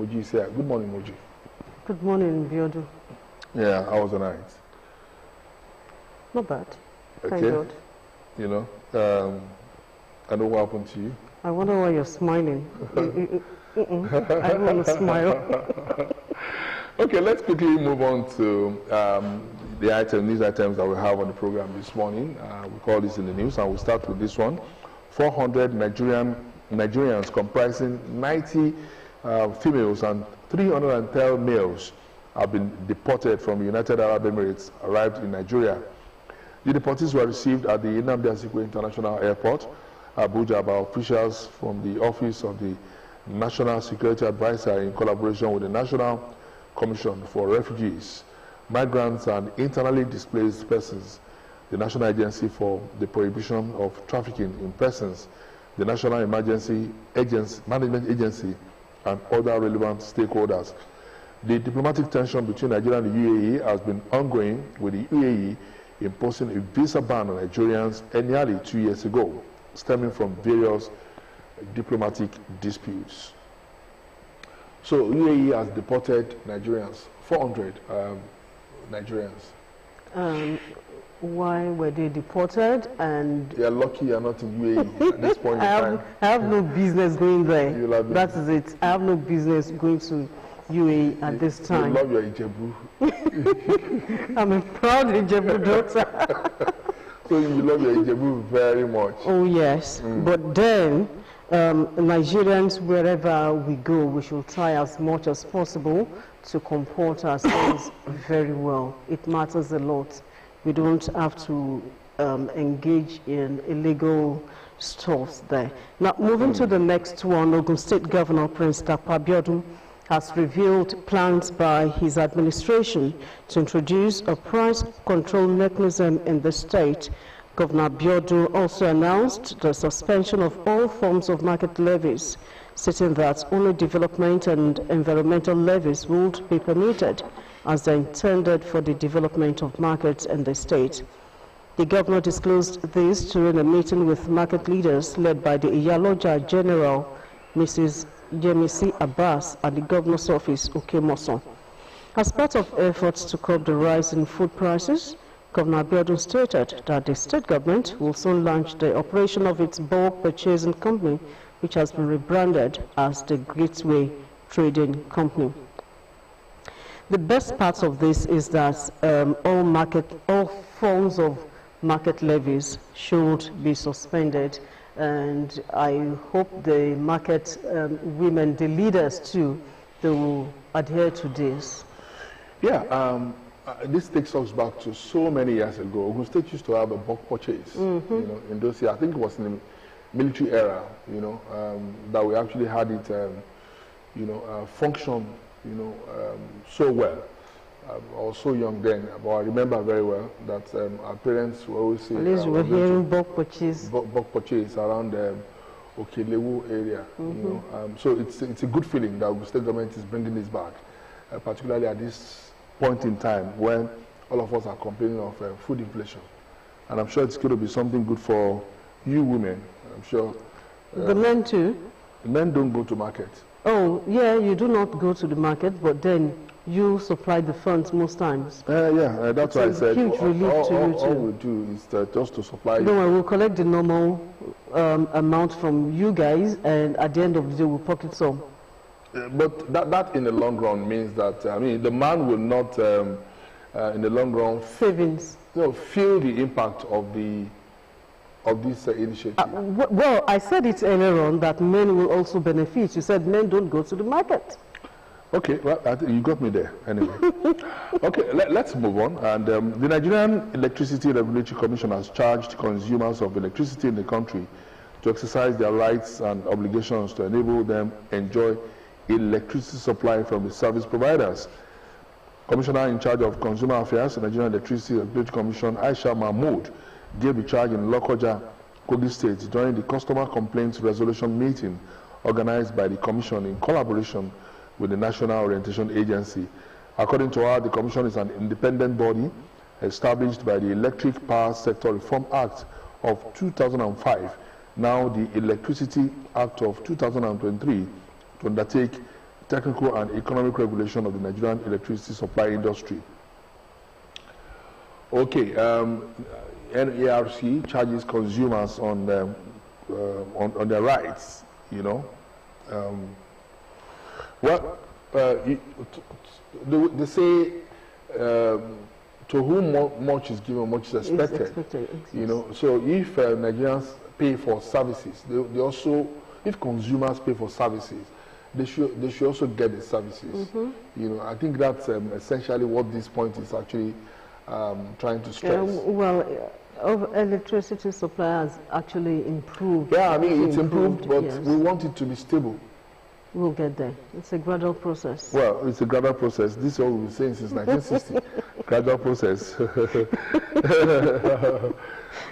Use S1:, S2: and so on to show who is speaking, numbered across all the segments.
S1: Moji is here. Good morning, Moji.
S2: Good morning, Biodu.
S1: Yeah, how was the night?
S2: Not bad.
S1: Okay.
S2: Thank God.
S1: You know, I know what happened to you.
S2: I wonder why you're smiling. I don't want to smile.
S1: Okay, let's quickly move on to the news items that we have on the program this morning. We call this in the news, and we'll start with this one. 400 Nigerians comprising 90 females and 310 males have been deported from United Arab Emirates, arrived in Nigeria. The deportees were received at the Nnamdi Azikiwe International Airport, Abuja, by officials from the Office of the National Security Advisor in collaboration with the National Commission for Refugees, Migrants and Internally Displaced Persons, the National Agency for the Prohibition of Trafficking in Persons, the National Emergency Management Agency, and other relevant stakeholders. The diplomatic tension between Nigeria and the UAE has been ongoing, with the UAE imposing a visa ban on Nigerians nearly 2 years ago, stemming from various diplomatic disputes. So UAE has deported Nigerians, 400 Nigerians.
S2: Why were they deported? And
S1: they are lucky you're not in UAE at this point in time.
S2: I have no business going there.
S1: That
S2: is it. I have no business going to UAE at this time.
S1: You love your Ijebu.
S2: I'm a proud Ijebu daughter.
S1: So you love your Ijebu very much.
S2: Oh yes, but then Nigerians, wherever we go, we should try as much as possible to comport ourselves very well. It matters a lot. We don't have to engage in illegal stuff there. Now, moving to the next one, Ogun State Governor Prince Abeokuta has revealed plans by his administration to introduce a price control mechanism in the state. Governor Abeokuta also announced the suspension of all forms of market levies, stating that only development and environmental levies would be permitted as they intended for the development of markets in the state. The governor disclosed this during a meeting with market leaders led by the Iyaloja General, Mrs. Yemisi Abbas, at the governor's office, Okemoso. As part of efforts to curb the rise in food prices, Governor Abeokuta stated that the state government will soon launch the operation of its bulk purchasing company, which has been rebranded as the Gateway Trading Company. The best part of this is that all forms of market levies should be suspended, and I hope the market women, the leaders too, they will adhere to this.
S1: Yeah, this takes us back to so many years ago. Ogun State used to have a bulk purchase, you know, in those years. I think it was in the military era, you know, that we actually had it, you know, function, you know, so well. I was so young then, but I remember very well that our parents were always saying,
S2: at least we were hearing bulk purchase.
S1: Bulk purchase around the Okelewu area, you know. So it's a good feeling that the state government is bringing this back, particularly at this point in time when all of us are complaining of food inflation. And I'm sure it's going to be something good for you women. I'm sure.
S2: The men too?
S1: The men don't go to market.
S2: Oh, yeah, you do not go to the market, but then you supply the funds most times.
S1: That's why I said
S2: huge relief to you too.
S1: All we do is just to supply.
S2: No, we'll collect the normal amount from you guys, and at the end of the day, we'll pocket some.
S1: But that in the long run means that, I mean, the man will not, in the long run,
S2: savings.
S1: Feel the impact of this initiative.
S2: Well, I said it earlier on that men will also benefit. You said men don't go to the market.
S1: Okay, well, I think you got me there anyway. Okay, let's move on. And the Nigerian Electricity Regulatory Commission has charged consumers of electricity in the country to exercise their rights and obligations to enable them enjoy electricity supply from the service providers. Commissioner in charge of Consumer Affairs, the Nigerian Electricity Regulatory Commission, Aisha Mahmood, gave the charge in Lokoja, Kogi State, during the Customer Complaints Resolution meeting organized by the Commission in collaboration with the National Orientation Agency. According to her, the Commission is an independent body established by the Electric Power Sector Reform Act of 2005, now the Electricity Act of 2023, to undertake technical and economic regulation of the Nigerian electricity supply industry. Okay, NERC charges consumers on their rights, you know. They say to whom much is given, much is expected. You know, so if Nigerians pay for services, they also, if consumers pay for services, they should also get the services. You know, I think that's essentially what this point is actually trying to stress.
S2: Electricity supply has actually improved.
S1: Yeah, I mean, it's improved, but yes, we want it to be stable.
S2: We'll get there. It's a gradual process.
S1: Well, it's a gradual process. This is what we've been saying since 1960. Gradual process.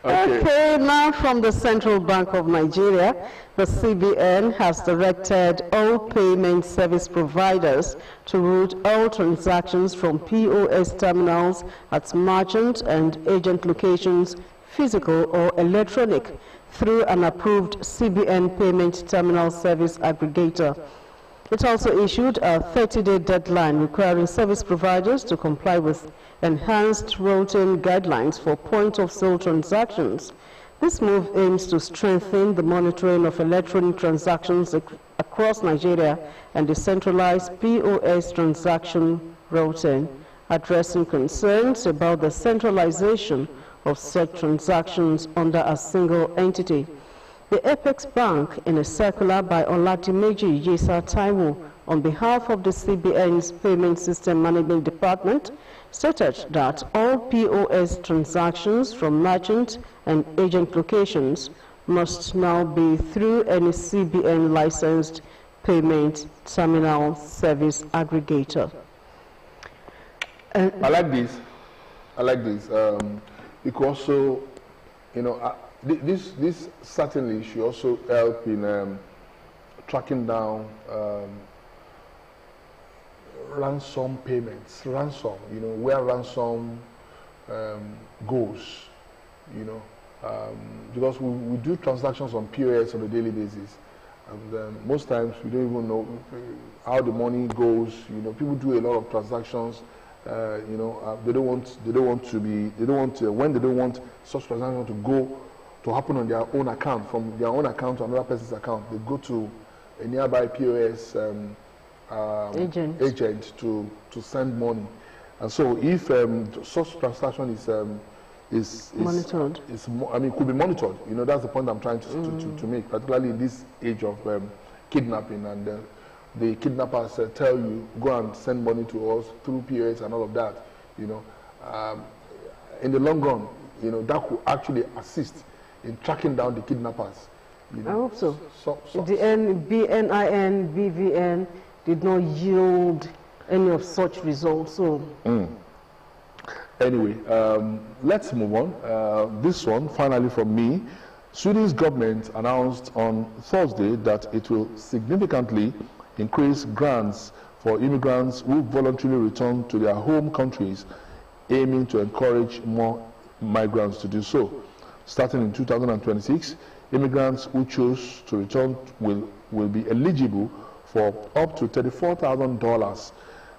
S2: Okay, now from the Central Bank of Nigeria, the CBN has directed all payment service providers to route all transactions from POS terminals at merchant and agent locations, physical or electronic, through an approved CBN payment terminal service aggregator. It also issued a 30-day deadline requiring service providers to comply with enhanced routing guidelines for point-of-sale transactions. This move aims to strengthen the monitoring of electronic transactions across Nigeria and decentralize POS transaction routing, addressing concerns about the centralization of such transactions under a single entity. The Apex Bank, in a circular by Oladimeji Yesa Taiwo on behalf of the CBN's Payment System Management Department, stated that all POS transactions from merchant and agent locations must now be through any CBN licensed payment terminal service aggregator.
S1: I like this. It could also, you know, this certainly should also help in tracking down ransom payments, you know, where ransom goes, you know, because we do transactions on POS on a daily basis, and most times we don't even know how the money goes. You know, people do a lot of transactions. You know, when they don't want such transactions to happen on their own account, from their own account to another person's account, they go to a nearby POS agent to send money. And so if such transaction is monitored, I mean, it could be monitored. You know, that's the point I'm trying to make, particularly in this age of kidnapping, and the kidnappers tell you, go and send money to us through POS and all of that. You know, in the long run, you know, that could actually assist in tracking down the kidnappers. You know?
S2: I hope so. The BNIN, BVN did not yield any of such results. So.
S1: Anyway, let's move on. This one, finally from me. Sweden's government announced on Thursday that it will significantly increase grants for immigrants who voluntarily return to their home countries, aiming to encourage more migrants to do so. Starting in 2026, immigrants who choose to return will be eligible for up to $34,000,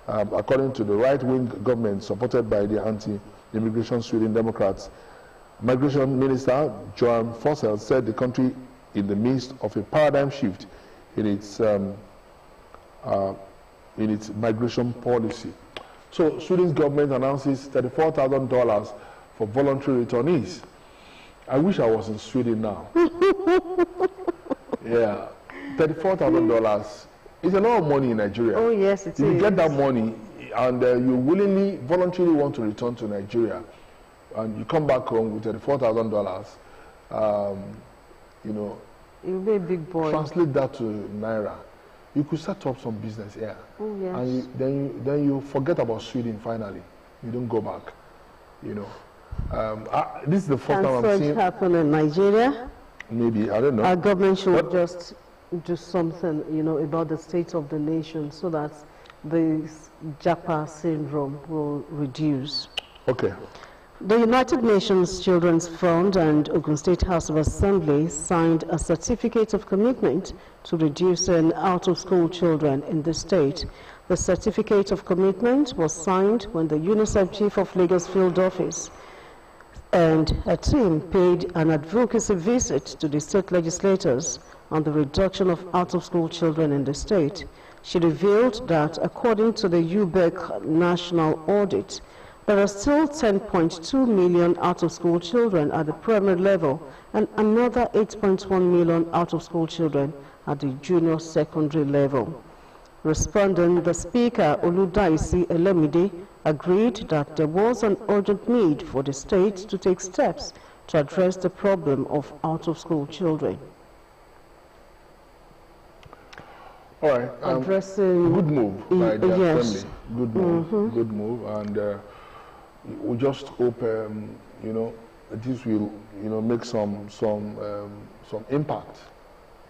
S1: according to the right-wing government supported by the anti-immigration Sweden Democrats. Migration Minister Johan Forsell said the country in the midst of a paradigm shift in its migration policy. So Sweden's government announces $34,000 for voluntary returnees. I wish I was in Sweden now. Yeah, $34,000 is a lot of money in Nigeria.
S2: Oh yes, it is.
S1: If you get that money and you willingly, voluntarily want to return to Nigeria, and you come back home with $34,000, you know,
S2: you'll be a big boy.
S1: Translate that to Naira. You could set up some business here.
S2: Oh yes.
S1: And then you forget about Sweden finally. You don't go back, you know. This is the first time I'm seeing.
S2: Can such happen in Nigeria?
S1: Maybe, I don't know.
S2: Our government should just do something, you know, about the state of the nation so that this Japa syndrome will reduce.
S1: Okay.
S2: The United Nations Children's Fund and Ogun State House of Assembly signed a certificate of commitment to reducing out-of-school children in the state. The certificate of commitment was signed when the UNICEF Chief of Lagos Field Office and a team paid an advocacy visit to the state legislators on the reduction of out-of-school children in the state. She revealed that according to the UBEC national audit, there are still 10.2 million out-of-school children at the primary level and another 8.1 million out-of-school children at the junior secondary level. Responding, the Speaker, Oludaisi Elemide, agreed that there was an urgent need for the state to take steps to address the problem of out-of-school children.
S1: All right.
S2: Addressing
S1: good move by the
S2: yes.
S1: assembly. Good move. Good move. And we just hope, you know, that this will, you know, make some impact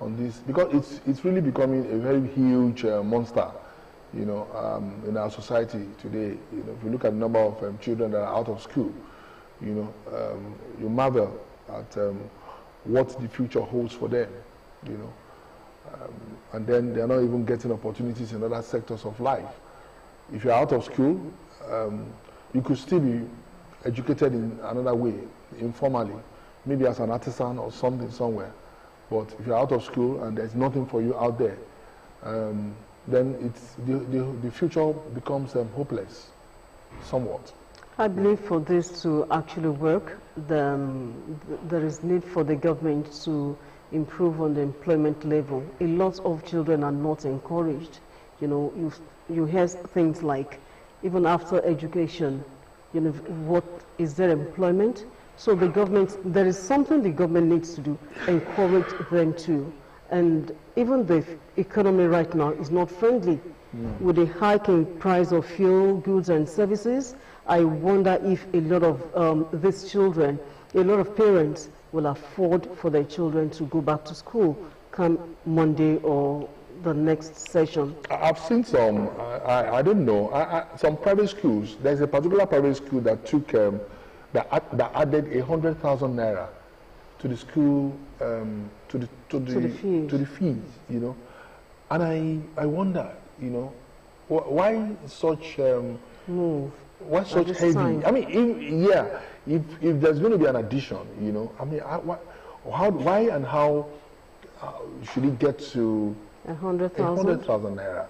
S1: on this, because it's really becoming a very huge monster, you know, in our society today. You know, if you look at the number of children that are out of school, you know, you marvel at what the future holds for them, you know. And then they're not even getting opportunities in other sectors of life. If you're out of school, you could still be educated in another way, informally, maybe as an artisan or something somewhere. But if you're out of school and there's nothing for you out there, then it's the future becomes hopeless, somewhat.
S2: I believe for this to actually work, there is need for the government to improve on the employment level. A lot of children are not encouraged. You know, you hear things like, even after education, you know, what is their employment? So the government, there is something the government needs to do, encourage them to. And even the economy right now is not friendly. With the hiking price of fuel, goods and services, I wonder if a lot of these children, a lot of parents will afford for their children to go back to school come Monday or the next session.
S1: I've seen some, I don't know, some private schools. There's a particular private school that took, that added 100,000 naira to the school, to the fees, you know. And I wonder, you know, why such
S2: move?
S1: Why such heavy? Sign. I mean, if there's going to be an addition, you know, I mean, why and how should it get to
S2: 100,000
S1: naira?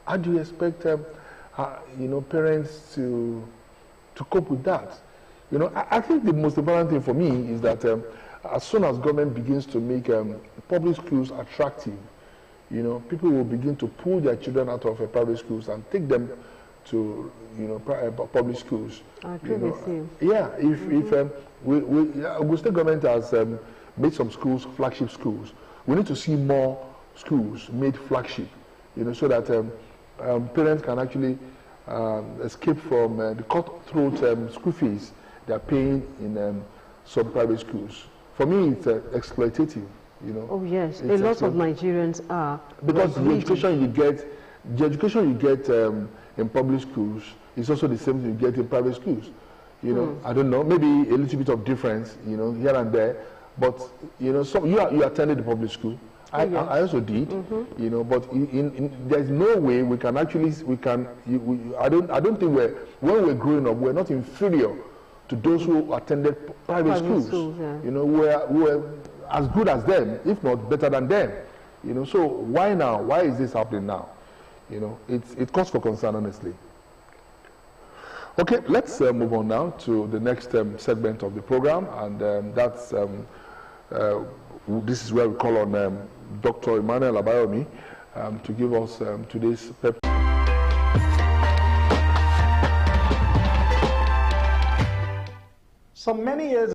S1: How do you expect, you know, parents to cope with that? You know, I think the most important thing for me is that as soon as government begins to make public schools attractive, you know, people will begin to pull their children out of private schools and take them to, you know, public schools.
S2: I agree with you.
S1: Yeah, if Ogun State government has made some schools flagship schools, we need to see more schools made flagship, you know, so that parents can actually escape from the cutthroat school fees they are paying in some private schools. For me, it's exploitative, you know.
S2: Oh yes, a lot of Nigerians are.
S1: Because the education you get in public schools is also the same thing you get in private schools. You know, I don't know, maybe a little bit of difference, you know, here and there. But you know, you attended the public school. I also did, you know. But there's no way we can actually I don't think when we're growing up, we're not inferior to those who attended private schools.
S2: Yeah.
S1: You know, we're as good as them, if not better than them. You know, so why now? Why is this happening now? You know, it calls for concern, honestly. Okay, let's move on now to the next segment of the program, and that's this is where we call on Dr. Emmanuel Abayomi to give us today's pep.
S3: So many years